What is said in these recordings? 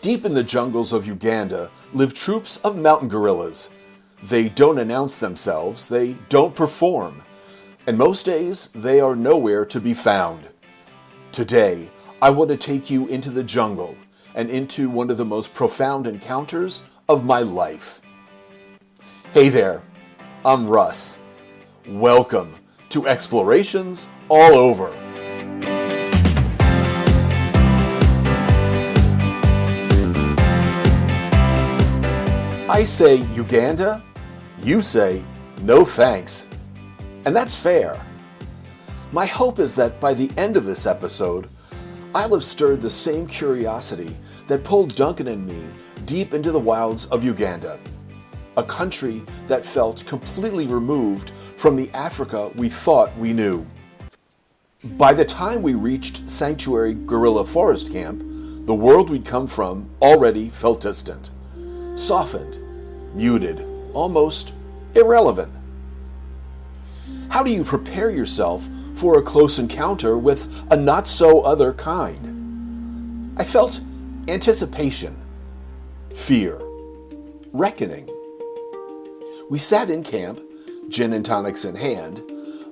Deep in the jungles of Uganda live troops of mountain gorillas. They don't announce themselves, they don't perform, and most days they are nowhere to be found. Today, I want to take you into the jungle and into one of the most profound encounters of my life. Hey there, I'm Russ. Welcome to Explorations All Over. I say Uganda, you say no thanks. And that's fair. My hope is that by the end of this episode, I'll have stirred the same curiosity that pulled Duncan and me deep into the wilds of Uganda, a country that felt completely removed from the Africa we thought we knew. By the time we reached Sanctuary Gorilla Forest Camp, the world we'd come from already felt distant, softened, muted, almost irrelevant. How do you prepare yourself for a close encounter with a not-so-other kind? I felt anticipation, fear, reckoning. We sat in camp, gin and tonics in hand,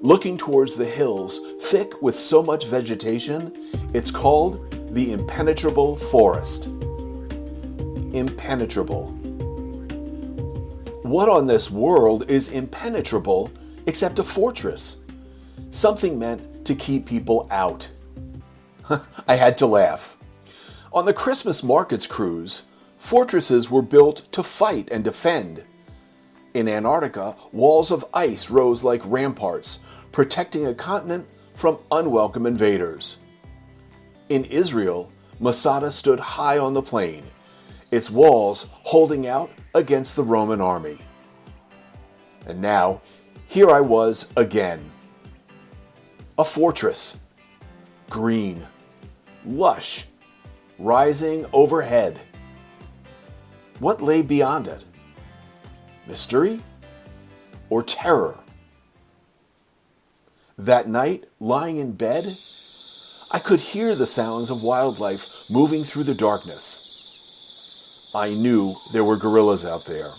looking towards the hills thick with so much vegetation, it's called the Impenetrable Forest. Impenetrable. What on this world is impenetrable except a fortress? Something meant to keep people out. I had to laugh. On the Christmas markets cruise, fortresses were built to fight and defend. In Antarctica, walls of ice rose like ramparts, protecting a continent from unwelcome invaders. In Israel, Masada stood high on the plain, its walls holding out against the Roman army. And now, here I was again. A fortress. Green. Lush. Rising overhead. What lay beyond it? Mystery? Or terror? That night, lying in bed, I could hear the sounds of wildlife moving through the darkness. I knew there were gorillas out there.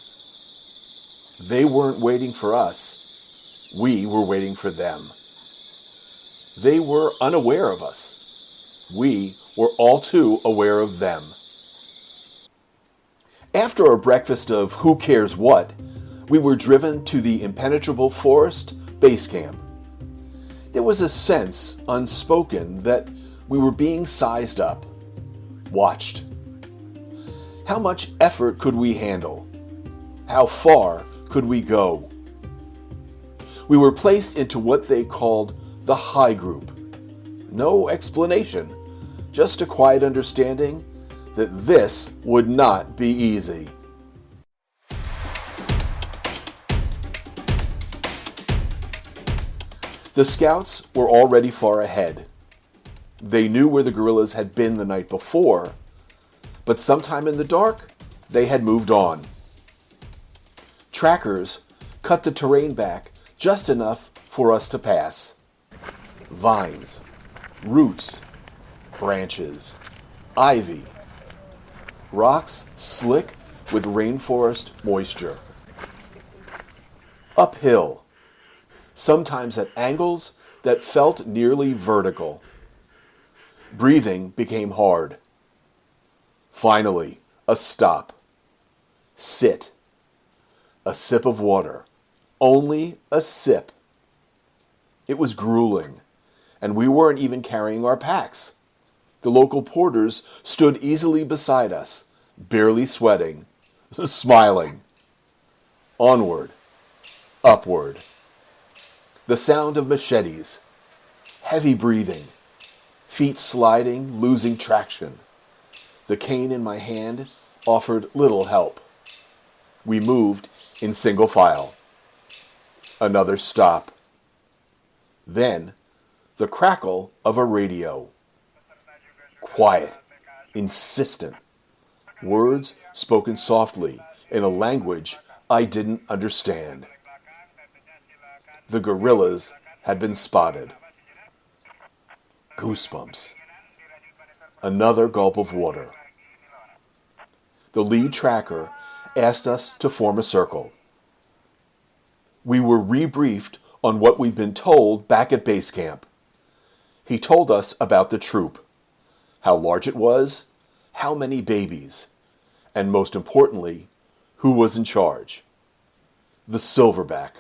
They weren't waiting for us. We were waiting for them. They were unaware of us. We were all too aware of them. After a breakfast of who cares what, we were driven to the Impenetrable Forest base camp. There was a sense, unspoken, that we were being sized up, watched. How much effort could we handle? How far could we go? We were placed into what they called the high group. No explanation, just a quiet understanding that this would not be easy. The scouts were already far ahead. They knew where the gorillas had been the night before, but sometime in the dark, they had moved on. Trackers cut the terrain back just enough for us to pass. Vines, roots, branches, ivy, rocks slick with rainforest moisture. Uphill, sometimes at angles that felt nearly vertical. Breathing became hard. Finally, a stop. Sit. A sip of water. Only a sip. It was grueling, and we weren't even carrying our packs. The local porters stood easily beside us, barely sweating, smiling. Onward. Upward. The sound of machetes. Heavy breathing. Feet sliding, losing traction. The cane in my hand offered little help. We moved in single file. Another stop. Then, the crackle of a radio. Quiet, insistent. Words spoken softly in a language I didn't understand. The gorillas had been spotted. Goosebumps. Another gulp of water. the lead tracker asked us to form a circle. We were rebriefed on what we'd been told back at base camp. He told us about the troop, how large it was, how many babies, and most importantly, who was in charge. The silverback.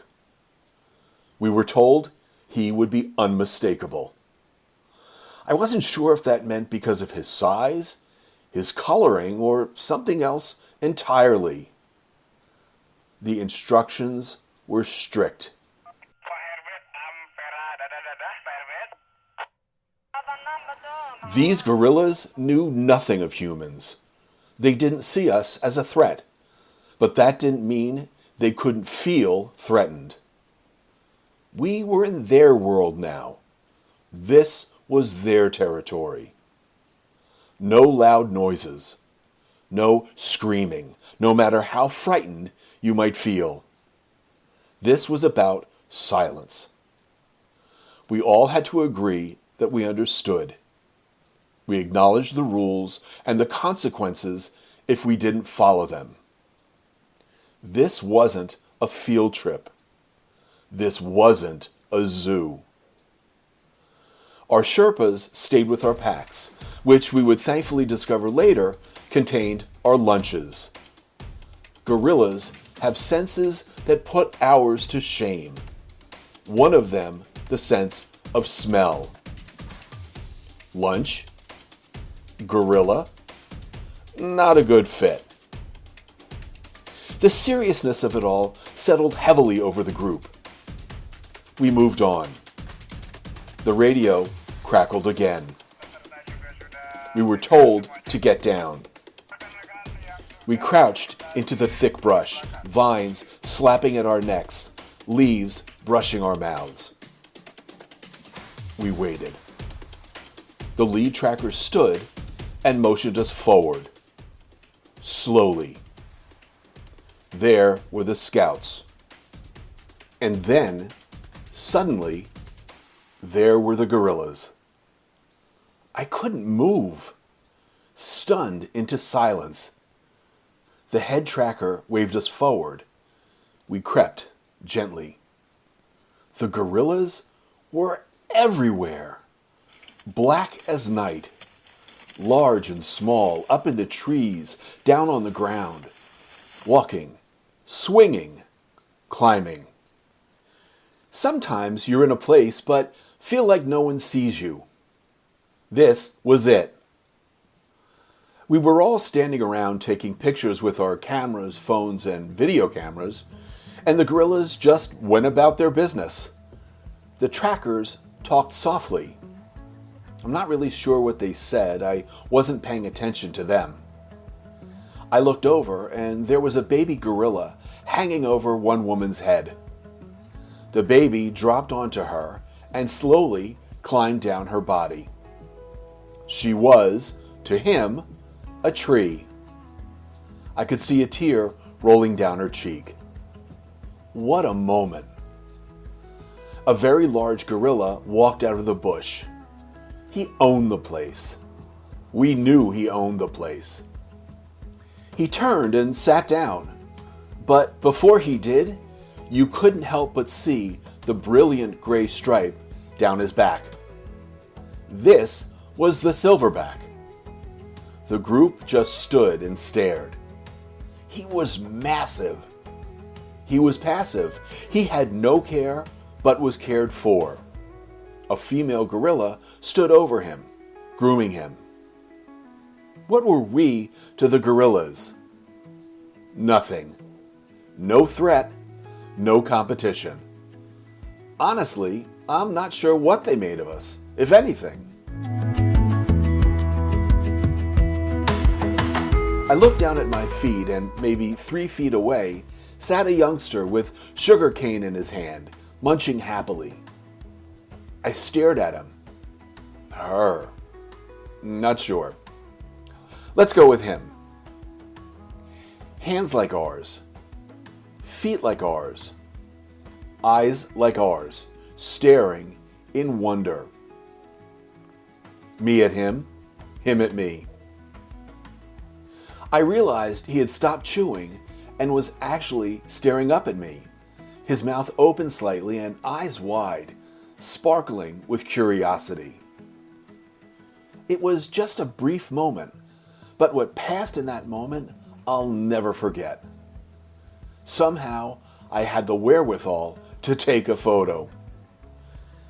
We were told he would be unmistakable. I wasn't sure if that meant because of his size, his coloring, or something else entirely. The instructions were strict. These gorillas knew nothing of humans. They didn't see us as a threat, but that didn't mean they couldn't feel threatened. We were in their world now. This was their territory. No loud noises. No screaming, no matter how frightened you might feel. This was about silence. We all had to agree that we understood. We acknowledged the rules and the consequences if we didn't follow them. This wasn't a field trip. This wasn't a zoo. Our Sherpas stayed with our packs, which we would thankfully discover later contained our lunches. Gorillas have senses that put ours to shame. One of them, the sense of smell. Lunch? Gorilla? Not a good fit. The seriousness of it all settled heavily over the group. We moved on. The radio crackled again. We were told to get down. We crouched into the thick brush, vines slapping at our necks, leaves brushing our mouths. We waited. The lead tracker stood and motioned us forward. Slowly. There were the scouts. And then, suddenly, there were the gorillas. I couldn't move. Stunned into silence. The head tracker waved us forward. We crept gently. The gorillas were everywhere. Black as night. Large and small, up in the trees, down on the ground. Walking, swinging, climbing. Sometimes you're in a place but feel like no one sees you. This was it. We were all standing around taking pictures with our cameras, phones, and video cameras, and the gorillas just went about their business. The trackers talked softly. I'm not really sure what they said. I wasn't paying attention to them. I looked over, and there was a baby gorilla hanging over one woman's head. The baby dropped onto her and slowly climbed down her body. She was, to him, a tree. I could see a tear rolling down her cheek. What a moment. A very large gorilla walked out of the bush. He owned the place. We knew he owned the place. He turned and sat down. But before he did, you couldn't help but see the brilliant gray stripe down his back. This was the silverback. The group just stood and stared. He was massive. He was passive. He had no care, but was cared for. A female gorilla stood over him, grooming him. What were we to the gorillas? Nothing. No threat, no competition. Honestly, I'm not sure what they made of us, if anything. I looked down at my feet, and maybe 3 feet away sat a youngster with sugar cane in his hand, munching happily. I stared at him. Her. Not sure. Let's go with him. Hands like ours. Feet like ours. Eyes like ours, staring in wonder. Me at him at me. I realized he had stopped chewing and was actually staring up at me, his mouth open slightly and eyes wide, sparkling with curiosity. It was just a brief moment, but what passed in that moment, I'll never forget. Somehow, I had the wherewithal to take a photo.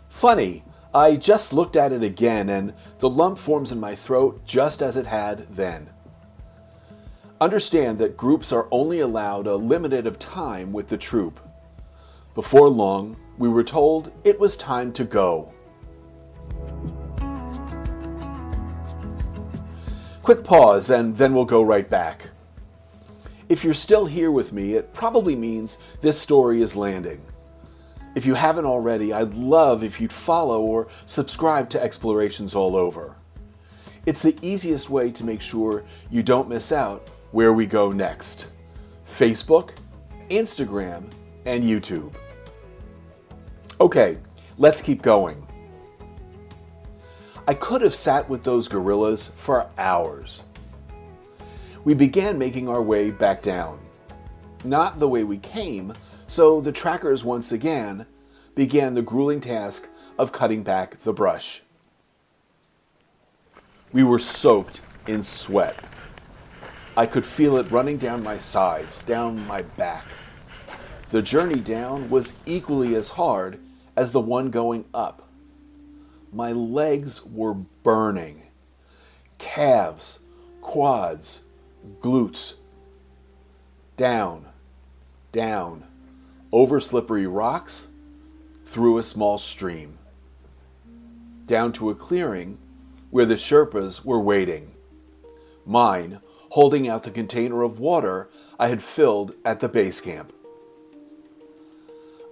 Funny, I just looked at it again and the lump forms in my throat just as it had then. Understand that groups are only allowed a limited of time with the troop. Before long, we were told it was time to go. Quick pause and then we'll go right back. If you're still here with me, it probably means this story is landing. If you haven't already, I'd love if you'd follow or subscribe to Explorations All Over. It's the easiest way to make sure you don't miss out where we go next. Facebook, Instagram, and YouTube. Okay, let's keep going. I could have sat with those gorillas for hours. We began making our way back down. Not the way we came, so the trackers once again began the grueling task of cutting back the brush. We were soaked in sweat. I could feel it running down my sides, down my back. The journey down was equally as hard as the one going up. My legs were burning. Calves, quads, glutes. Down, down, over slippery rocks, through a small stream. Down to a clearing where the Sherpas were waiting. Mine holding out the container of water I had filled at the base camp.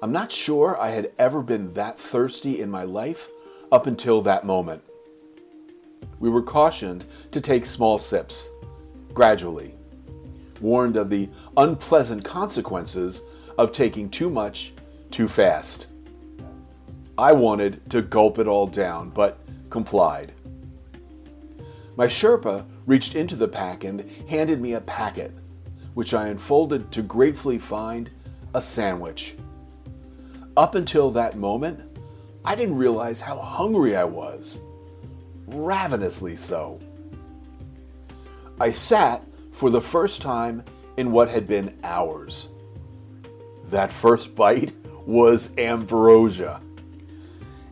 I'm not sure I had ever been that thirsty in my life up until that moment. We were cautioned to take small sips, gradually, warned of the unpleasant consequences of taking too much too fast. I wanted to gulp it all down, but complied. My Sherpa reached into the pack and handed me a packet, which I unfolded to gratefully find a sandwich. Up until that moment, I didn't realize how hungry I was. Ravenously so. I sat for the first time in what had been hours. That first bite was ambrosia.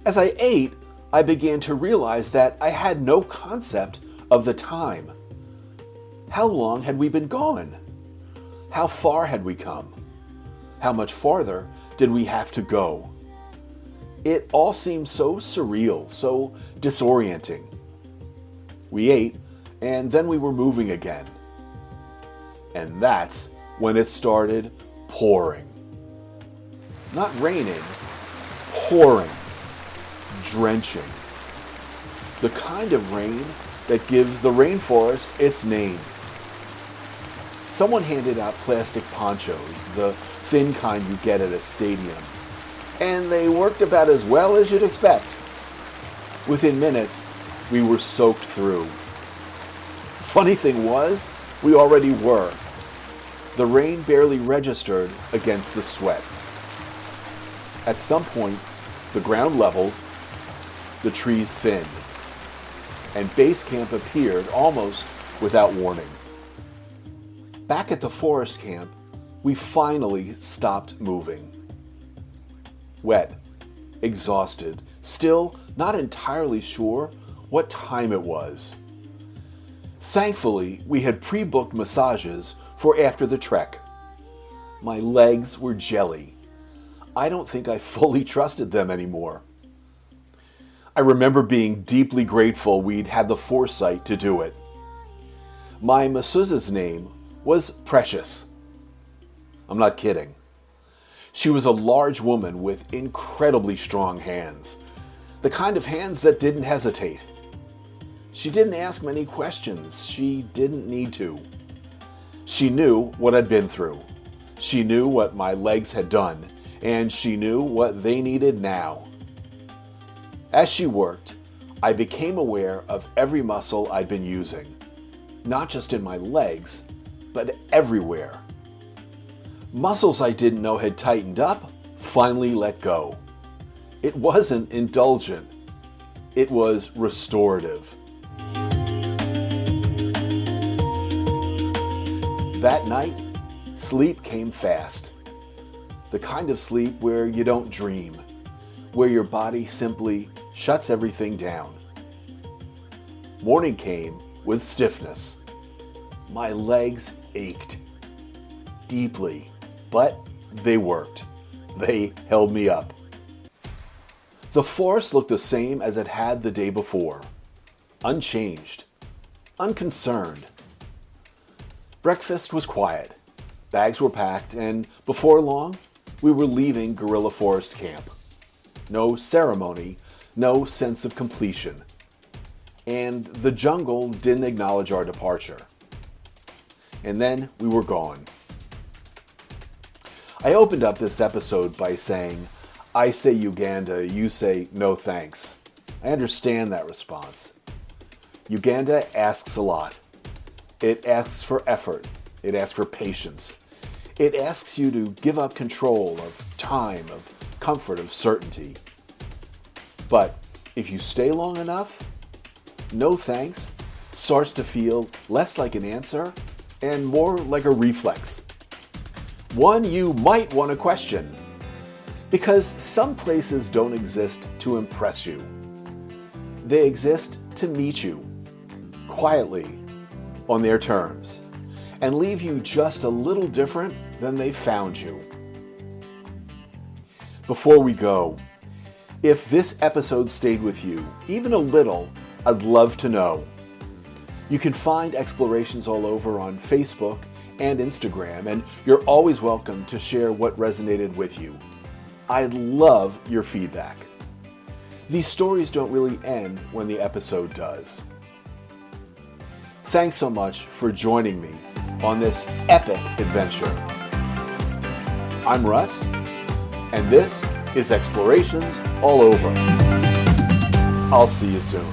As I ate, I began to realize that I had no concept of the time. How long had we been gone? How far had we come? How much farther did we have to go? It all seemed so surreal, so disorienting. We ate, and then we were moving again. And that's when it started pouring. Not raining, pouring, drenching. The kind of rain that gives the rainforest its name. Someone handed out plastic ponchos, the thin kind you get at a stadium, and they worked about as well as you'd expect. Within minutes, we were soaked through. Funny thing was, we already were. The rain barely registered against the sweat. At some point, the ground leveled, the trees thinned, and base camp appeared almost without warning. Back at the forest camp, we finally stopped moving. Wet, exhausted, still not entirely sure what time it was. Thankfully, we had pre-booked massages for after the trek. My legs were jelly. I don't think I fully trusted them anymore. I remember being deeply grateful we'd had the foresight to do it. My masseuse's name was Precious. I'm not kidding. She was a large woman with incredibly strong hands, the kind of hands that didn't hesitate. She didn't ask many questions. She didn't need to. She knew what I'd been through. She knew what my legs had done, and she knew what they needed now. As she worked, I became aware of every muscle I'd been using. not just in my legs, but everywhere. Muscles I didn't know had tightened up finally let go. It wasn't indulgent. It was restorative. That night, sleep came fast. The kind of sleep where you don't dream, where your body simply shuts everything down. Morning came with stiffness. My legs ached deeply, but they worked. They held me up. The forest looked the same as it had the day before, unchanged, unconcerned. Breakfast was quiet, bags were packed, and before long, we were leaving Guerrilla Forest Camp. No ceremony, no sense of completion. And the jungle didn't acknowledge our departure. And then we were gone. I opened up this episode by saying, I say Uganda, you say no thanks. I understand that response. Uganda asks a lot. It asks for effort. It asks for patience. It asks you to give up control of time, of comfort, of certainty. But if you stay long enough, no thanks starts to feel less like an answer and more like a reflex. One you might want to question, because some places don't exist to impress you. They exist to meet you, quietly, on their terms, and leave you just a little different than they found you. Before we go, if this episode stayed with you, even a little, I'd love to know. You can find Explorations all over on Facebook and Instagram, and you're always welcome to share what resonated with you. I'd love your feedback. These stories don't really end when the episode does. Thanks so much for joining me on this epic adventure. I'm Russ, and this is Explorations All Over. I'll see you soon.